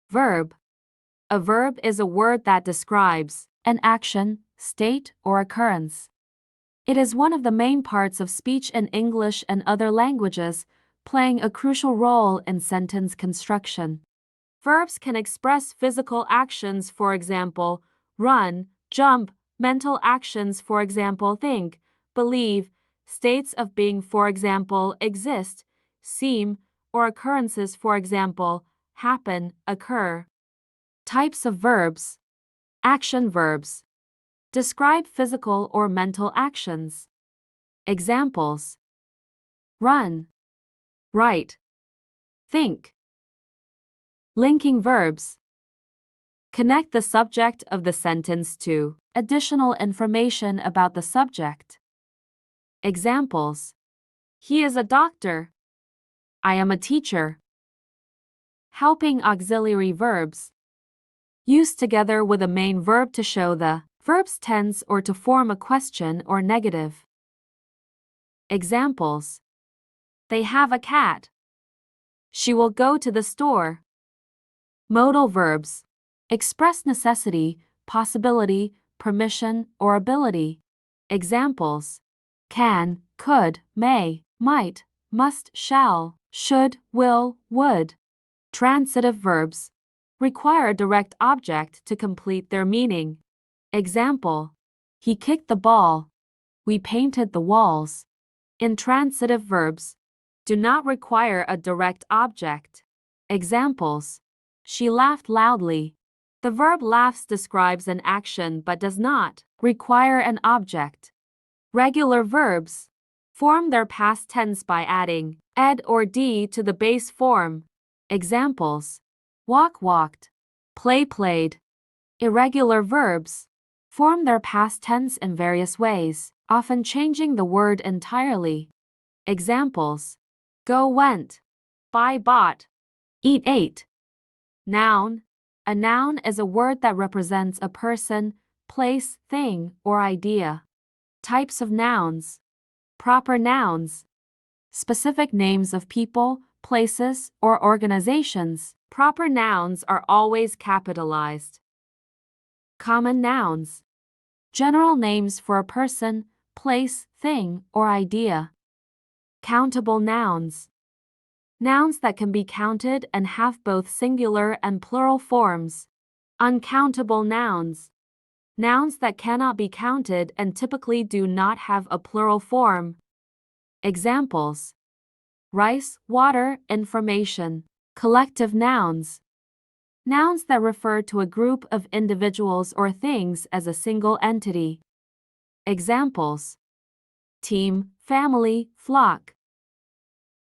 Verb. A verb is a word that describes an action, state, or occurrence. It is one of the main parts of speech in English and other languages, playing a crucial role in sentence construction. Verbs can express physical actions, for example, run, jump, mental actions, for example, think, believe, states of being, for example, exist, seem, or occurrences, for example, happen, occur. Types of verbs. Action verbs. Describe physical or mental actions. Examples: run, write, think. Linking verbs. Connect the subject of the sentence to additional information about the subject. Examples: he is a doctor. I am a teacher. Helping auxiliary verbs. Used together with a main verb to show the verb's tense or to form a question or negative. Examples: they have a cat. She will go to the store. Modal verbs. Express necessity, possibility, permission, or ability. Examples: can, could, may, might, must, shall, should, will, would. Transitive verbs. Require a direct object to complete their meaning. Example: he kicked the ball. We painted the walls. Intransitive verbs do not require a direct object. Examples: she laughed loudly. The verb laughs describes an action but does not require an object. Regular verbs form their past tense by adding ed or d to the base form. Examples: walk, walked, play, played. Irregular verbs form their past tense in various ways, often changing the word entirely. Examples: go, went, buy, bought, eat, ate. Noun. A noun is a word that represents a person, place, thing, or idea. Types of nouns. Proper nouns. Specific names of people, places, or organizations. Proper nouns are always capitalized. Common nouns. General names for a person, place, thing, or idea. Countable nouns. Nouns that can be counted and have both singular and plural forms. Uncountable nouns. Nouns that cannot be counted and typically do not have a plural form. Examples: rice, water, information. Collective nouns. Nouns that refer to a group of individuals or things as a single entity. Examples: team, family, flock.